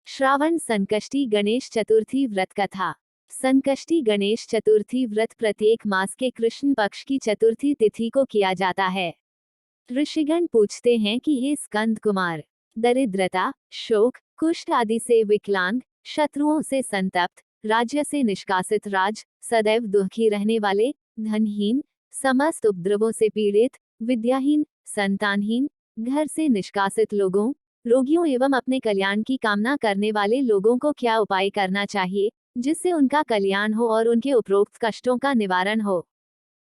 श्रावण संकष्टी गणेश चतुर्थी व्रत कथा। संकष्टी गणेश चतुर्थी व्रत प्रत्येक मास के कृष्ण पक्ष की चतुर्थी तिथि को किया जाता है। ऋषिगण पूछते हैं कि हे स्कंद कुमार, दरिद्रता, शोक, कुष्ठ आदि से विकलांग, शत्रुओं से संतप्त, राज्य से निष्कासित सदैव दुखी रहने वाले, धनहीन, समस्त उपद्रवों से पीड़ित, विद्याहीन, संतानहीन, घर से निष्कासित लोगों, रोगियों एवं अपने कल्याण की कामना करने वाले लोगों को क्या उपाय करना चाहिए जिससे उनका कल्याण हो और उनके उपरोक्त कष्टों का निवारण हो।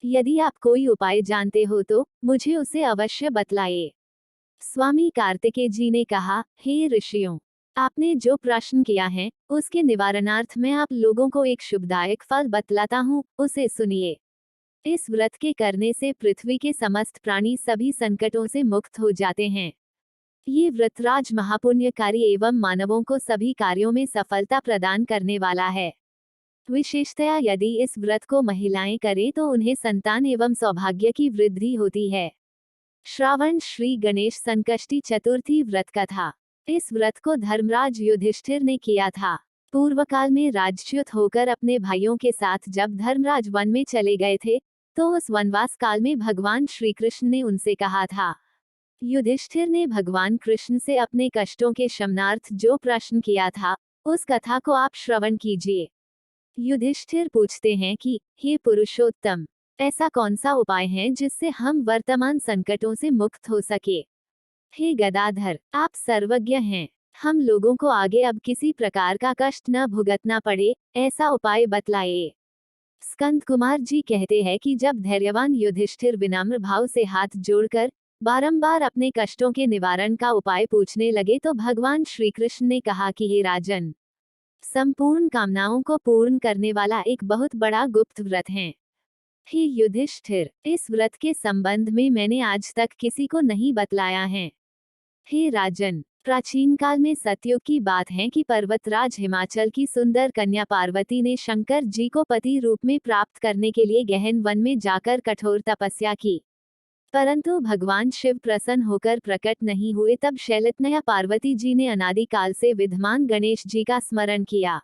यदि आप कोई उपाय जानते हो तो मुझे उसे अवश्य बतलाइए। स्वामी कार्तिकेय जी ने कहा, हे ऋषियों, आपने जो प्रश्न किया है उसके निवारणार्थ मैं आप लोगों को एक शुभदायक फल बतलाता हूँ, उसे सुनिए। इस व्रत के करने से पृथ्वी के समस्त प्राणी सभी संकटों से मुक्त हो जाते हैं। ये व्रतराज महापुण्यकारी एवं मानवों को सभी कार्यों में सफलता प्रदान करने वाला है। विशेषतया यदि इस व्रत को महिलाएं करें तो उन्हें संतान एवं सौभाग्य की वृद्धि होती है। श्रावण श्री गणेश संकष्टी चतुर्थी व्रत कथा। इस व्रत को धर्मराज युधिष्ठिर ने किया था। पूर्व काल में राज्यच्युत होकर अपने भाइयों के साथ जब धर्मराज वन में चले गए थे तो उस वनवास काल में भगवान श्री कृष्ण ने उनसे कहा था। युधिष्ठिर ने भगवान कृष्ण से अपने कष्टों के शमनार्थ जो प्रश्न किया था उस कथा को आप श्रवण कीजिए। युधिष्ठिर पूछते हैं कि हे पुरुषोत्तम, ऐसा कौन सा उपाय है जिससे हम वर्तमान संकटों से मुक्त हो सके। हे गदाधर, आप सर्वज्ञ हैं, हम लोगों को आगे अब किसी प्रकार का कष्ट न भुगतना पड़े, ऐसा उपाय बतलाइए। स्कंद कुमार जी कहते हैं कि जब धैर्यवान युधिष्ठिर विनम्र भाव से हाथ जोड़कर बारंबार अपने कष्टों के निवारण का उपाय पूछने लगे तो भगवान श्री कृष्ण ने कहा कि हे राजन, संपूर्ण कामनाओं को पूर्ण करने वाला एक बहुत बड़ा गुप्त व्रत है। हे युधिष्ठिर, इस व्रत के संबंध में मैंने आज तक किसी को नहीं बतलाया है। हे राजन, प्राचीन काल में सतयुग की बात है कि पर्वतराज हिमाचल की सुंदर कन्या पार्वती ने शंकर जी को पति रूप में प्राप्त करने के लिए गहन वन में जाकर कठोर तपस्या की, परंतु भगवान शिव प्रसन्न होकर प्रकट नहीं हुए। तब शैलतनया पार्वती जी ने अनादिकाल से विद्यमान गणेश जी का स्मरण किया।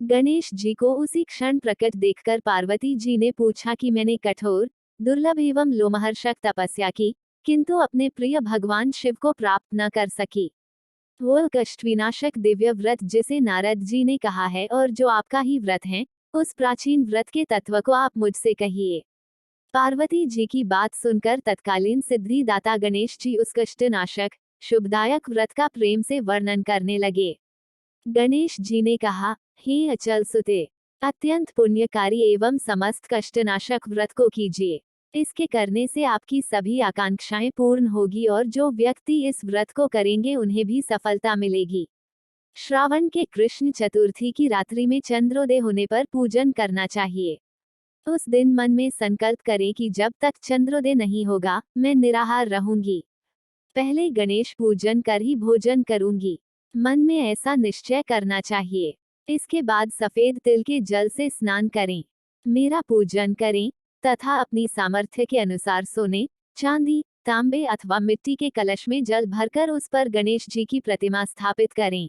गणेश जी को उसी क्षण प्रकट देखकर पार्वती जी ने पूछा कि मैंने कठोर, दुर्लभ एवं लोमहर्षक तपस्या की, किंतु अपने प्रिय भगवान शिव को प्राप्त न कर सकी। वो कष्ट विनाशक दिव्य व्रत जिसे नारद जी ने कहा है और जो आपका ही व्रत है, उस प्राचीन व्रत के तत्व को आप मुझसे कहिए। पार्वती जी की बात सुनकर तत्कालीन सिद्धिदाता गणेश जी उस कष्टनाशक, शुभदायक व्रत का प्रेम से वर्णन करने लगे। गणेश जी ने कहा, हे अचल सुते, अत्यंत पुण्यकारी एवं समस्त कष्टनाशक व्रत को कीजिए। इसके करने से आपकी सभी आकांक्षाएं पूर्ण होगी और जो व्यक्ति इस व्रत को करेंगे उन्हें भी सफलता मिलेगी। श्रावण के कृष्ण चतुर्थी की रात्रि में चंद्रोदय होने पर पूजन करना चाहिए। उस दिन मन में संकल्प करें कि जब तक चंद्रोदय नहीं होगा मैं निराहार रहूंगी। पहले गणेश पूजन कर ही भोजन करूंगी, मन में ऐसा निश्चय करना चाहिए। इसके बाद सफेद तिल के जल से स्नान करें, मेरा पूजन करें तथा अपनी सामर्थ्य के अनुसार सोने, चांदी, तांबे अथवा मिट्टी के कलश में जल भरकर उस पर गणेश जी की प्रतिमा स्थापित करें।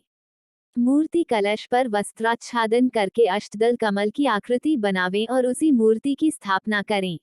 मूर्ति कलश पर वस्त्राच्छादन करके अष्टदल कमल की आकृति बनावें और उसी मूर्ति की स्थापना करें।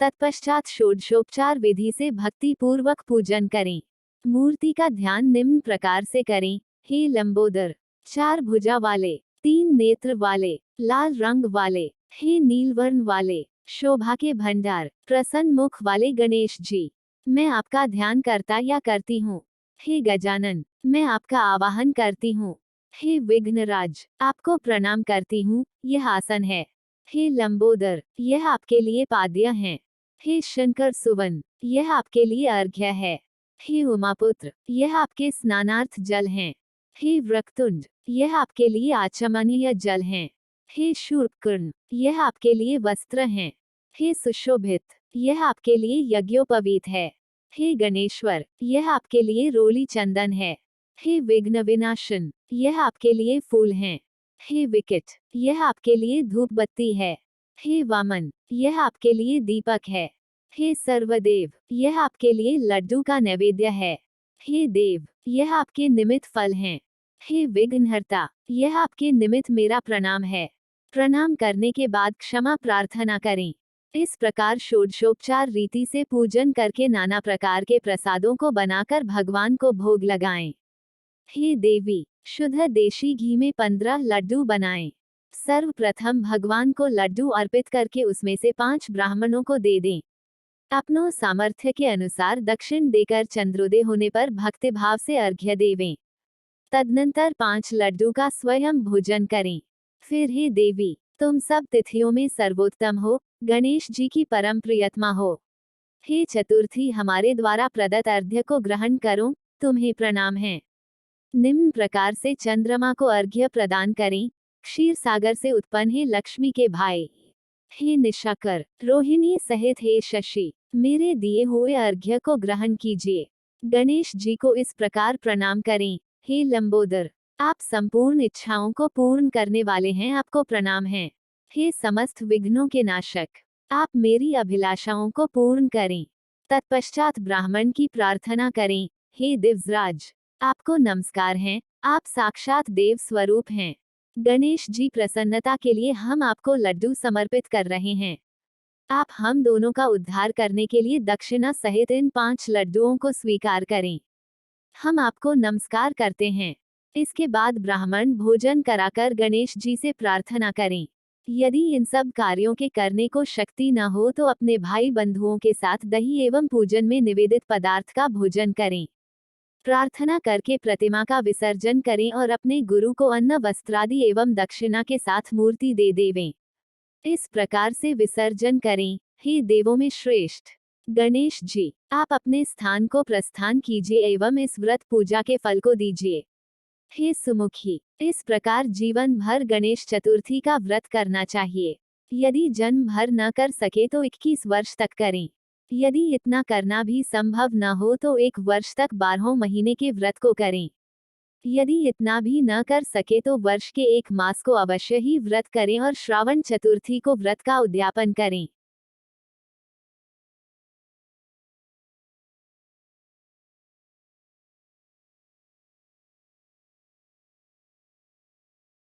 तत्पश्चात षोडशोपचार विधि से भक्ति पूर्वक पूजन करें। मूर्ति का ध्यान निम्न प्रकार से करें। हे लंबोदर, 4 भुजा वाले, 3 नेत्र वाले, लाल रंग वाले, हे नीलवर्ण वाले, शोभा के भंडार, प्रसन्न मुख वाले गणेश जी, मैं आपका ध्यान करता या करती हूँ। हे गजानन, मैं आपका आवाहन करती हूँ। हे विघ्नराज, आपको प्रणाम करती हूँ, यह आसन है। हे लंबोदर, यह आपके लिए पाद्य है। हे शंकर सुवन, यह आपके लिए अर्घ्य है। हे उमापुत्र, यह आपके स्नानार्थ जल हैं। हे वक्रतुंड, यह आपके लिए आचमनीय जल हैं। हे शूर्पकर्ण, यह आपके लिए वस्त्र हैं। हे सुशोभित, यह आपके लिए यज्ञोपवीत है। हे गणेश्वर, यह आपके लिए रोली चंदन है। हे विघ्न विनाशन, यह आपके लिए फूल हैं। हे विकट, यह आपके लिए धूप बत्ती है। हे वामन, यह आपके लिए दीपक है। हे सर्वदेव, यह आपके लिए लड्डू का नैवेद्य है। हे देव, यह आपके निमित्त फल हैं। हे विघ्नहर्ता, यह आपके निमित्त मेरा प्रणाम है। प्रणाम करने के बाद क्षमा प्रार्थना करें। इस प्रकार षोडशोपचार रीति से पूजन करके नाना प्रकार के प्रसादों को बनाकर भगवान को भोग लगाएं। हे देवी, शुद्ध देशी घी में 15 लड्डू बनाएं। सर्वप्रथम भगवान को लड्डू अर्पित करके उसमें से 5 ब्राह्मणों को दे दें। अपनों सामर्थ्य के अनुसार दक्षिण देकर चंद्रोदय होने पर भक्तिभाव से अर्घ्य देवें। तदनंतर 5 लड्डू का स्वयं भोजन करें। फिर हे देवी, तुम सब तिथियों में सर्वोत्तम हो, गणेश जी की परम प्रियतमा हो। हे चतुर्थी, हमारे द्वारा प्रदत्त अर्घ्य को ग्रहण करो, तुम्हें प्रणाम है। निम्न प्रकार से चंद्रमा को अर्घ्य प्रदान करें। क्षीर सागर से उत्पन्न हे लक्ष्मी के भाई, हे निशाकर, रोहिणी सहित हे शशि, मेरे दिए हुए अर्घ्य को ग्रहण कीजिए। गणेश जी को इस प्रकार प्रणाम करें। हे लंबोदर, आप संपूर्ण इच्छाओं को पूर्ण करने वाले हैं, आपको प्रणाम है। हे समस्त विघ्नों के नाशक, आप मेरी अभिलाषाओं को पूर्ण करें। तत्पश्चात ब्राह्मण की प्रार्थना करें। हे दिव्यराज, आपको नमस्कार है, आप साक्षात देव स्वरूप हैं। गणेश जी, प्रसन्नता के लिए हम आपको लड्डू समर्पित कर रहे हैं। आप हम दोनों का उद्धार करने के लिए दक्षिणा सहित इन 5 लड्डुओं को स्वीकार करें। हम आपको नमस्कार करते हैं। इसके बाद ब्राह्मण भोजन कराकर गणेश जी से प्रार्थना करें। यदि इन सब कार्यों के करने को शक्ति न हो तो अपने भाई बंधुओं के साथ दही एवं पूजन में निवेदित पदार्थ का भोजन करें। प्रार्थना करके प्रतिमा का विसर्जन करें और अपने गुरु को अन्न वस्त्रादि एवं दक्षिणा के साथ मूर्ति दे देवें। इस प्रकार से विसर्जन करें। हे देवों में श्रेष्ठ गणेश जी, आप अपने स्थान को प्रस्थान कीजिए एवं इस व्रत पूजा के फल को दीजिए। हे सुमुखी, इस प्रकार जीवन भर गणेश चतुर्थी का व्रत करना चाहिए। यदि जन्म भर न कर सके तो 21 वर्ष तक करें। यदि इतना करना भी संभव न हो तो 1 वर्ष तक 12 महीने के व्रत को करें। यदि इतना भी न कर सके तो वर्ष के 1 मास को अवश्य ही व्रत करें और श्रावण चतुर्थी को व्रत का उद्यापन करें।